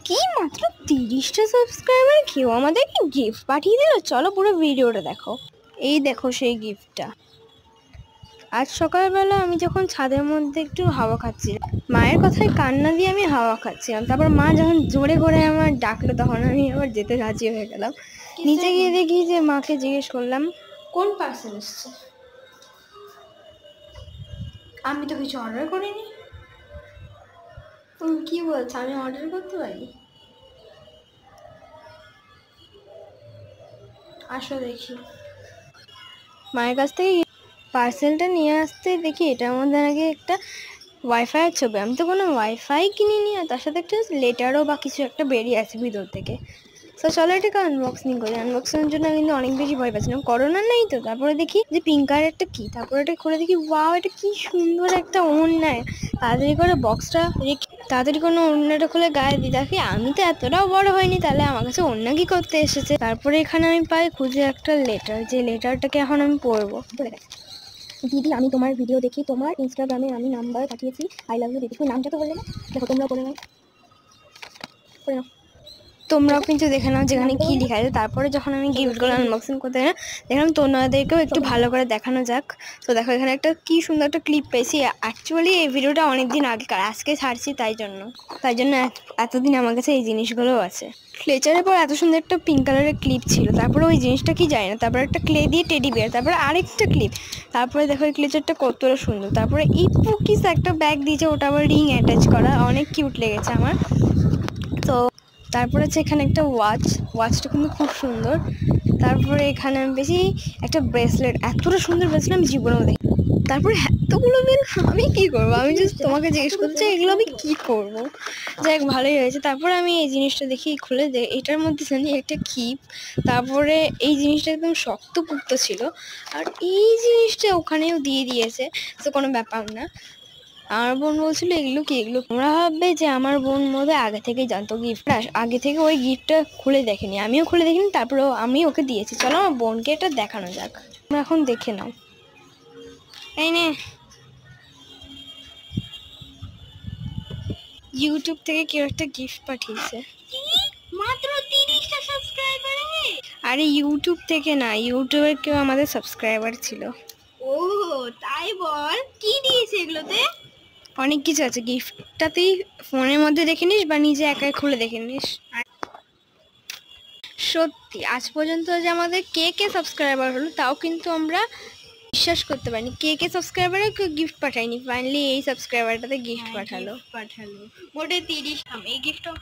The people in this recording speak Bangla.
কি মাত্র 30টা সাবস্ক্রাইবার, কেউ আমাদেরকে গিফট পাঠিয়ে দিল। চলো পুরো ভিডিওটা দেখো। এই দেখো সেই গিফটটা। আজ সকালবেলা আমি যখন ছাদের মধ্যে একটু হাওয়া খাচ্ছিলাম, মায়ের কথায় কান্না দিয়ে আমি হাওয়া খাচ্ছিলাম। তারপর মা যখন জোরে করে আমার ডাকলো, তখন আমি আবার যেতে রাজি হয়ে গেলাম। নিচে গিয়ে দেখি যে মাকে জিজ্ঞেস করলাম কোন পার্সেল এসছে। আমি তো কিছু অর্ডার করিনি। তুমি কি বলছো, আমি অর্ডার করতে পারি? আসো দেখি। মায়ের কাছ থেকে পার্সেলটা নিয়ে আসতে দেখি এটার মধ্যে আগে একটা ওয়াইফাইয়ের ছবি। আমি তো কোনো ওয়াইফাই কিনিনি, আর তার সাথে একটা লেটারও বা কিছু একটা বেরিয়ে আছে ভিতর থেকে। তো চলো এটাকে আনবক্সিং করি। আনবক্সিংয়ের জন্য কিন্তু অনেক বেশি ভয় পাচ্ছিলাম, করোনা নেই তো। তারপরে দেখি যে পিঙ্ক কালার একটা কি, তারপরে এটা খুলে দেখি ওয়াও, এটা কি সুন্দর একটা ওড়নায়। তাড়াতাড়ি করে বক্সটা রেখে তাড়াতাড়ি কোনো ওড়নাটা খুলে গায়ে দিই। দেখি আমি তো এতটাও বড় হয়নি, তাহলে আমার কাছে ওড়না কি করতে এসেছে। তারপরে এখানে আমি পাই খুঁজে একটা লেটার, যে লেটারটাকে এখন আমি পড়বো। দিদি, আমি তোমার ভিডিও দেখি, তোমার ইনস্টাগ্রামে আমি নাম্বার পাঠিয়েছি। আই লাভ ইউ দিদি। তুমি নামটা তো বললে না? দেখো তোমরা করে নাও, করে নাও। তোমরাও কিন্তু দেখে নাও যেখানে কি লেখা আছে। তারপরে যখন আমি গিফটগুলো আনবক্সিং করতে গেলাম, দেখলাম তোমাদেরকেও একটু ভালো করে দেখানো যাক। তো দেখো এখানে একটা কি সুন্দর একটা ক্লিপ পেয়েছি। অ্যাকচুয়ালি এই ভিডিওটা অনেকদিন আগেকার, আজকে ছাড়ছি, তাই জন্য এতদিন আমার কাছে এই জিনিসগুলো আছে। ক্লেচারের পর এত সুন্দর একটা পিঙ্ক কালারের ক্লিপ ছিল। তারপরে ওই জিনিসটা কি জানি না। তারপরে একটা ক্লে দিয়ে টেডি বিয়ার, তারপরে আরেকটা ক্লিপ। তারপরে দেখো এই ক্লেচারটা কতটা সুন্দর। তারপরে এই পুকিস একটা ব্যাগ দিয়েছে, ওটা আবার রিং অ্যাটাচ করা, অনেক কিউট লেগেছে আমার। তো তারপরে আছে এখানে একটা ওয়াচটা কিন্তু খুব সুন্দর। তারপরে এখানে আমি বেশি একটা ব্রেসলেট, এতটা সুন্দর ব্রেসলেট আমি জীবনেও দেখি। তারপরে এতগুলো বিল আমি কি করবো? আমি জাস্ট তোমাকে জিজ্ঞেস করতে চাই এগুলো আমি কি করবো। যাই হোক, ভালোই হয়েছে। তারপরে আমি এই জিনিসটা দেখি, খুলে এটার মধ্যে জানি একটা কিপ। তারপরে এই জিনিসটা একদম শক্তপোক্ত ছিল, আর এই জিনিসটা ওখানেও দিয়ে দিয়েছে। তো কোনো ব্যাপার না। আমার বোন বলছিল এগুলো কি, এগুলো তোমরা ভাববে যে আমার বোন মধ্যে আগে থেকেই জানতো গিফট, আগে থেকে ওই গিফটটা খুলে দেখেনি, আমিও খুলে দেখিনি। তারপরেও আমি ওকে দিয়েছি। চলো আমার বোনকে এটা দেখানো যাক। তোমরা এখন দেখে নাও। এই নে, ইউটিউব থেকে কেউ একটা গিফট পাঠিয়েছে। মাত্র 30টা সাবস্ক্রাইবার। আরে ইউটিউব থেকে না, ইউটিউবের কেউ আমাদের সাবস্ক্রাইবার ছিল। ও তাই বল, কি দিয়েছে এগুলোতে? অনেক কিছু আছে গিফটটাতেই, ফোনের মধ্যে দেখে নিস বা নিজে একাই খুলে দেখে নিস। সত্যি আজ পর্যন্ত যে আমাদের কে সাবস্ক্রাইবার হলো তাও কিন্তু আমরা বিশ্বাস করতে পারিনি। কে সাবস্ক্রাইবারে কেউ গিফট পাঠায়নি, ফাইনালি এই সাবস্ক্রাইবারটাতে গিফট পাঠালো। মোটে 30। এই গিফটও